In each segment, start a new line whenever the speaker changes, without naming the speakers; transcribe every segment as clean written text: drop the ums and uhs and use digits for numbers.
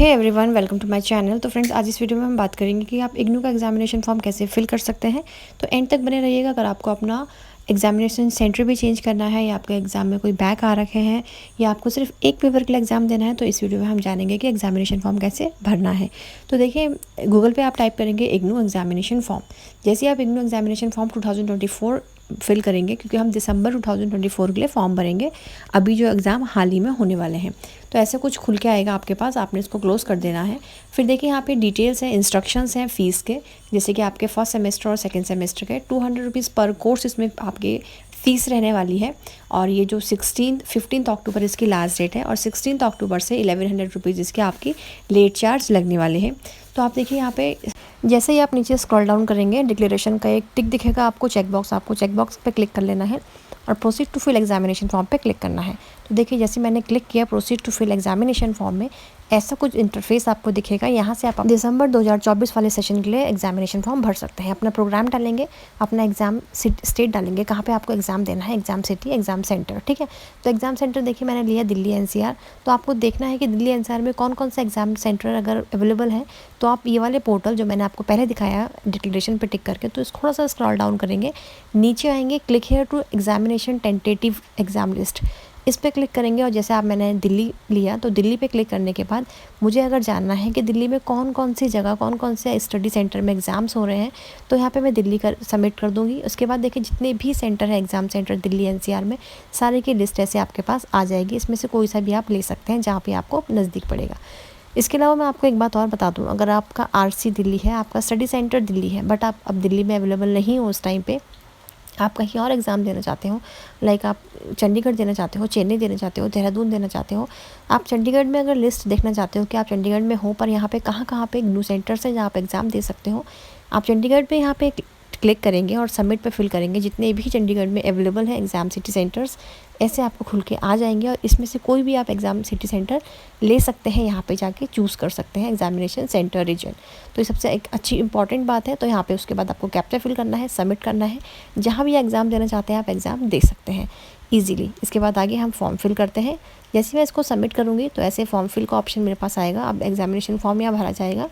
Hey everyone, welcome to my channel. तो friends, आज इस वीडियो में हम बात करेंगे कि आप इग्नू का एग्जामिनेशन फॉर्म कैसे फिल कर सकते हैं। तो एंड तक बने रहिएगा। अगर आपको अपना एग्जामिनेशन सेंटर भी चेंज करना है या आपके एग्ज़ाम में कोई बैक आ रखे हैं या आपको सिर्फ एक पेपर के लिए एग्ज़ाम देना है, तो इस वीडियो में हम जानेंगे कि एग्जामिनेशन फॉर्म कैसे भरना है। तो देखिए, गूगल पे आप टाइप करेंगे इग्नू एग्जामिनेशन फॉर्म। जैसे आप इग्नू एग्जामिनेशन फॉर्म 2024 फिल करेंगे, क्योंकि हम दिसंबर 2024 के लिए फॉर्म भरेंगे, अभी जो एग्ज़ाम हाल ही में होने वाले हैं। तो ऐसे कुछ खुल के आएगा आपके पास, आपने इसको क्लोज़ कर देना है। फिर देखिए, यहाँ पे डिटेल्स हैं, इंस्ट्रक्शंस हैं फ़ीस के, जैसे कि आपके फर्स्ट सेमेस्टर और सेकंड सेमेस्टर के 200 रुपीज़ पर कोर्स इसमें आपके फ़ीस रहने वाली है। और ये जो 15 अक्टूबर इसकी लास्ट डेट है और 16 अक्टूबर से 1100 रुपीज़ इसके आपकी लेट चार्ज लगने वाले हैं। तो आप देखिए, यहाँ पे जैसे ही आप नीचे स्क्रॉल डाउन करेंगे, डिक्लेरेशन का एक टिक दिखेगा आपको, चेक बॉक्स पे क्लिक कर लेना है और proceed to fill examination form पे क्लिक करना है। तो देखिए, जैसे मैंने क्लिक किया proceed to fill examination form में, ऐसा कुछ इंटरफेस आपको दिखेगा। यहाँ से आप दिसंबर 2024 वाले सेशन के लिए एग्जामिनेशन फॉर्म भर सकते हैं। अपना प्रोग्राम डालेंगे, अपना एग्ज़ाम स्टेट डालेंगे, कहाँ पे आपको एग्ज़ाम देना है, एग्ज़ाम सिटी, एग्ज़ाम सेंटर। ठीक है, तो एग्ज़ाम सेंटर देखिए मैंने लिया दिल्ली एनसीआर। तो आपको देखना है कि दिल्ली एनसीआर में कौन कौन सा एग्ज़ाम सेंटर अगर अवेलेबल है, तो आप ये वाले पोर्टल जो मैंने आपको पहले दिखाया डिक्लेरेशन पे टिक करके, तो इसको थोड़ा सा स्क्रॉल डाउन करेंगे, नीचे आएंगे, click here to examination tentative exam list, इस पर क्लिक करेंगे। और जैसे आप मैंने दिल्ली लिया, तो दिल्ली पे क्लिक करने के बाद मुझे अगर जानना है कि दिल्ली में कौन कौन सी जगह, कौन कौन से स्टडी सेंटर में एग्ज़ाम्स हो रहे हैं, तो यहाँ पे मैं दिल्ली कर सबमिट कर दूँगी। उसके बाद देखिए, जितने भी सेंटर है एग्ज़ाम सेंटर दिल्ली एनसीआर में, सारे की लिस्ट ऐसे आपके पास आ जाएगी। इसमें से कोई सा भी आप ले सकते हैं जहाँ पर आपको नज़दीक पड़ेगा। इसके अलावा मैं आपको एक बात और बता दूँ, अगर आपका आरसी दिल्ली है, आपका स्टडी सेंटर दिल्ली है, बट आप अब दिल्ली में अवेलेबल नहीं हो उस टाइम पे, आप कहीं और एग्ज़ाम देना चाहते हो, लाइक आप चंडीगढ़ देना चाहते हो, चेन्नई देना चाहते हो, देहरादून देना चाहते हो, आप चंडीगढ़ में अगर लिस्ट देखना चाहते हो कि आप चंडीगढ़ में हो, पर यहाँ पे कहाँ कहाँ पे न्यू सेंटर्स हैं जहाँ आप एग्ज़ाम दे सकते हो, आप चंडीगढ़ पे यहाँ पे क्लिक करेंगे और सबमिट पे फिल करेंगे। जितने भी चंडीगढ़ में अवेलेबल हैं एग्ज़ाम सिटी सेंटर्स, ऐसे आपको खुल के आ जाएंगे और इसमें से कोई भी आप एग्ज़ाम सिटी सेंटर ले सकते हैं, यहाँ पे जाके चूज़ कर सकते हैं एग्जामिनेशन सेंटर रीजन। तो ये सबसे एक अच्छी इंपॉर्टेंट बात है। तो यहाँ पे उसके बाद आपको कैप्चा फिल करना है, सबमिट करना है, जहाँ भी एग्ज़ाम देना चाहते हैं आप एग्ज़ाम दे सकते हैं ईजिली। इसके बाद आगे हम फॉर्म फिल करते हैं। जैसे मैं इसको सबमिट करूँगी, तो ऐसे फॉर्म फिल का ऑप्शन मेरे पास आएगा, अब एग्जामिनेशन फॉर्म यहाँ भरा जाएगा।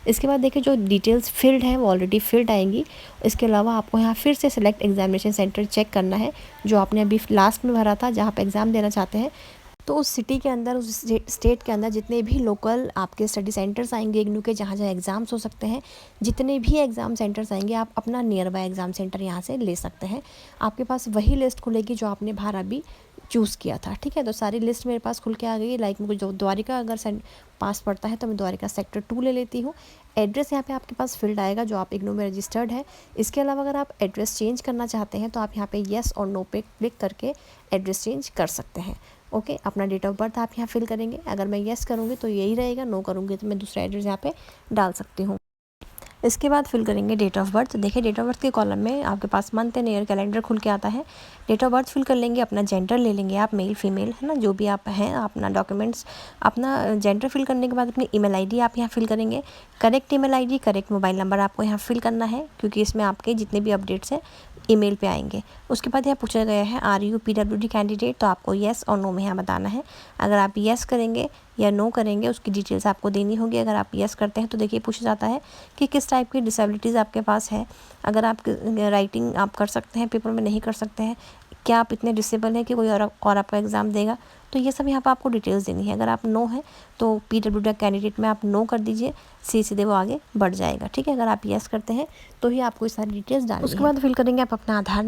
इसके बाद देखिए, जो डिटेल्स फिल्ड हैं वो ऑलरेडी फिल्ड आएंगी। इसके अलावा आपको यहाँ फिर से सिलेक्ट एग्जामिनेशन सेंटर चेक करना है, जो आपने अभी लास्ट में भरा था, जहाँ पे एग्ज़ाम देना चाहते हैं। तो उस सिटी के अंदर, उस स्टेट के अंदर जितने भी लोकल आपके स्टडी सेंटर्स आएंगे इग्नू के, जहाँ जहाँ एग्ज़ाम्स हो सकते हैं, जितने भी एग्ज़ाम सेंटर्स आएंगे, आप अपना नियर बाय एग्ज़ाम सेंटर यहाँ से ले सकते हैं। आपके पास वही लिस्ट खुलेगी जो आपने बाहर अभी चूज़ किया था। ठीक है, तो सारी लिस्ट मेरे पास खुल के आ गई। लाइक मुझे जो द्वारिका अगर पास पड़ता है, तो मैं द्वारिका सेक्टर 2 ले लेती हूँ। एड्रेस यहाँ पे आपके पास फील्ड आएगा जो आप इग्नू में रजिस्टर्ड है। इसके अलावा अगर आप एड्रेस चेंज करना चाहते हैं, तो आप यहाँ पे येस और नो पे क्लिक करके एड्रेस चेंज कर सकते हैं। ओके, अपना डेट ऑफ बर्थ आप यहाँ फिल करेंगे। अगर मैं येस करूँगी तो यही रहेगा, नो करूँगी तो मैं दूसरा एड्रेस यहाँ पे डाल सकती हूँ। इसके बाद फिल करेंगे डेट ऑफ बर्थ। देखिए, डेट ऑफ बर्थ के कॉलम में आपके पास मंथ एंड ईयर कैलेंडर खुल के आता है। डेट ऑफ बर्थ फिल कर लेंगे, अपना जेंडर ले लेंगे आप, मेल फीमेल है ना, जो भी आप हैं, अपना डॉक्यूमेंट्स, अपना जेंडर फिल करने के बाद अपनी ईमेल आईडी आप यहाँ फिल करेंगे। Correct email ID, correct mobile number आपको यहाँ फिल करना है, क्योंकि इसमें आपके जितने भी अपडेट्स हैं ईमेल पे आएंगे। उसके बाद यहाँ पूछा गया है आर यू पीडब्ल्यूडी कैंडिडेट, तो आपको येस और नो में यहाँ बताना है। अगर आप येस करेंगे या नो करेंगे, उसकी डिटेल्स आपको देनी होगी। अगर आप येस करते हैं, तो देखिए पूछा जाता है कि किस टाइप की डिसेबिलिटीज़ आपके पास है। अगर आप राइटिंग आप कर सकते हैं, पेपर में नहीं कर सकते हैं, क्या आप इतने डिसेबल हैं कि कोई और आपका एग्ज़ाम देगा, तो ये सब यहाँ पर आपको डिटेल्स देनी है। अगर आप नो है, तो पीडब्ल्यूडी कैंडिडेट में आप नो कर दीजिए, सीधे वो आगे बढ़ जाएगा। ठीक है, अगर आप येस करते हैं तो ही आपको ये सारी डिटेल्स डालनी है। उसके बाद फिल करेंगे आप अपना आधार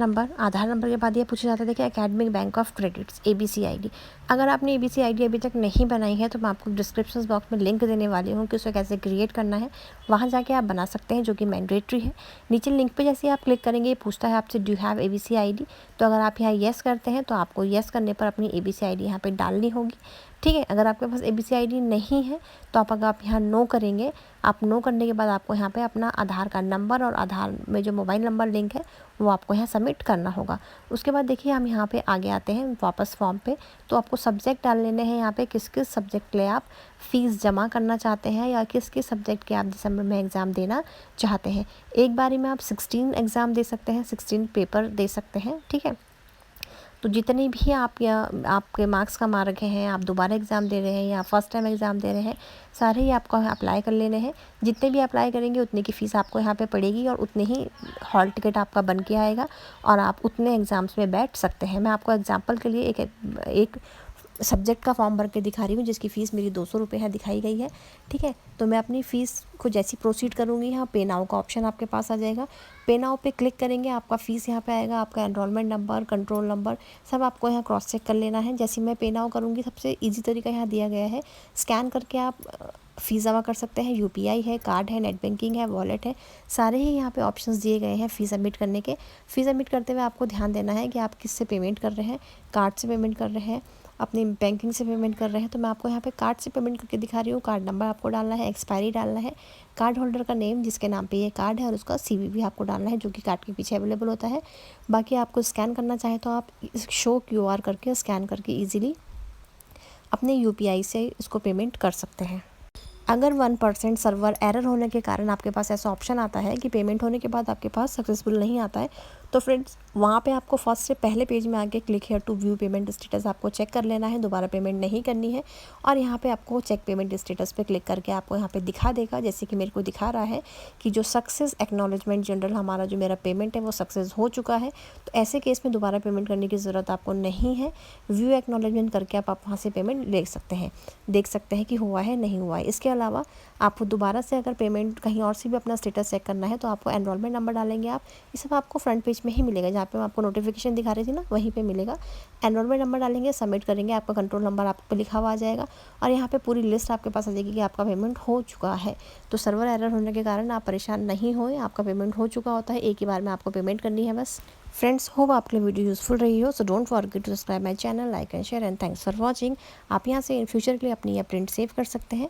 नंबर के बाद ये पूछा जाता है देखिए academic bank of credits ABC ID। अगर आपने ABC ID अभी तक नहीं बनाई है, तो मैं आपको डिस्क्रिप्शन बॉक्स में लिंक देने वाली हूँ कि उसे कैसे क्रिएट करना है, वहाँ जाके आप बना सकते हैं, जो कि मैंडेटरी है। नीचे लिंक पे जैसे आप क्लिक करेंगे, पूछता है आपसे do you have ABC ID, तो अगर आप यहाँ येस करते हैं, तो आपको येस करने पर अपनी ABC ID यहाँ पे डालनी होगी। ठीक है, अगर आपके पास ABC ID नहीं है, तो अगर आप यहाँ नो करेंगे, आप नो करने के बाद आपको यहाँ पे अपना आधार कार्ड नंबर और आधार में जो मोबाइल नंबर लिंक है, वो आपको यहाँ सबमिट करना होगा। उसके बाद देखिए, हम यहाँ पे आगे आते हैं वापस फॉर्म पे। तो आपको सब्जेक्ट डाल लेने हैं यहाँ पे, किस किस सब्जेक्ट के लिए आप फ़ीस जमा करना चाहते हैं, या किस किस सब्जेक्ट के आप दिसंबर में एग्ज़ाम देना चाहते हैं। एक बारी में आप 16 एग्ज़ाम दे सकते हैं, 16 पेपर दे सकते हैं। ठीक है, तो जितने भी आप या आपके मार्क्स कमा रखे हैं, आप दोबारा एग्ज़ाम दे रहे हैं या फर्स्ट टाइम एग्ज़ाम दे रहे हैं, सारे ही आपको अप्लाई कर लेने हैं। जितने भी अप्लाई करेंगे उतने की फ़ीस आपको यहाँ पे पड़ेगी और उतने ही हॉल टिकट आपका बन के आएगा और आप उतने एग्ज़ाम्स में बैठ सकते हैं। मैं आपको एग्ज़ाम्पल के लिए एक सब्जेक्ट का फॉर्म भर के दिखा रही हूँ जिसकी फ़ीस मेरी 200 रुपये है दिखाई गई है। ठीक है, तो मैं अपनी फ़ीस को जैसी प्रोसीड करूँगी, यहाँ पे नाउ का ऑप्शन आपके पास आ जाएगा। पे नाउ पे क्लिक करेंगे, आपका फ़ीस यहाँ पे आएगा, आपका एनरोलमेंट नंबर, कंट्रोल नंबर सब आपको यहाँ क्रॉस चेक कर लेना है। जैसे मैं पे नाउ करूँगी, सबसे ईजी तरीका यहाँ दिया गया है, स्कैन करके आप फ़ीस जमा कर सकते हैं। यूपीआई है, कार्ड है, नेट बैंकिंग है, वॉलेट है, सारे ही यहाँ पे ऑप्शंस दिए गए हैं फ़ीस सबमिट करने के। फ़ीस सबमिट करते हुए आपको ध्यान देना है कि आप किससे पेमेंट कर रहे हैं, कार्ड से पेमेंट कर रहे हैं, अपनी बैंकिंग से पेमेंट कर रहे हैं। तो मैं आपको यहाँ पे कार्ड से पेमेंट करके दिखा रही हूँ। कार्ड नंबर आपको डालना है, एक्सपायरी डालना है, कार्ड होल्डर का नेम जिसके नाम पे ये कार्ड है और उसका सीवीवी आपको डालना है जो कि कार्ड के पीछे अवेलेबल होता है। बाकी आपको स्कैन करना चाहे तो आप शो क्यूआर करके स्कैन करके ईजिली अपने यूपीआई से इसको पेमेंट कर सकते हैं। अगर 1% सर्वर एरर होने के कारण आपके पास ऐसा ऑप्शन आता है कि पेमेंट होने के बाद आपके पास सक्सेसफुल नहीं आता है, तो फ्रेंड्स वहाँ पे आपको फर्स्ट से पहले पेज में आके click here to view payment status आपको चेक कर लेना है, दोबारा पेमेंट नहीं करनी है। और यहाँ पे आपको चेक पेमेंट स्टेटस पे क्लिक करके आपको यहाँ पे दिखा देगा, जैसे कि मेरे को दिखा रहा है कि जो सक्सेस एक्नॉलेजमेंट जनरल हमारा जो मेरा पेमेंट है वो सक्सेस हो चुका है। तो ऐसे केस में दोबारा पेमेंट करने की ज़रूरत आपको नहीं है। व्यू एक्नॉलेजमेंट करके आप वहाँ से पेमेंट ले सकते हैं, देख सकते हैं कि हुआ है नहीं हुआ है। इसके अलावा आपको दोबारा से अगर पेमेंट कहीं और से भी अपना स्टेटस चेक करना है तो आपको एनरोलमेंट नंबर डालेंगे आप, ये सब आपको फ्रंट पेज में ही मिलेगा, जहाँ पे मैं आपको नोटिफिकेशन दिखा रही थी ना वहीं पे मिलेगा। एनरोलमेंट नंबर डालेंगे, सबमिट करेंगे, आपका कंट्रोल नंबर आपको लिखा हुआ आ जाएगा और यहाँ पे पूरी लिस्ट आपके पास आ जाएगी कि आपका पेमेंट हो चुका है। तो सर्वर एरर होने के कारण आप परेशान नहीं होए, आपका पेमेंट हो चुका होता है, एक ही बार में आपको पेमेंट करनी है बस। फ्रेंड्स, होप आपके लिए वीडियो यूजफुल रही हो, so don't forget to subscribe my channel, like and share and thanks for watching. आप यहाँ से इन फ्यूचर के लिए अपनी यह प्रिंट सेव कर सकते हैं।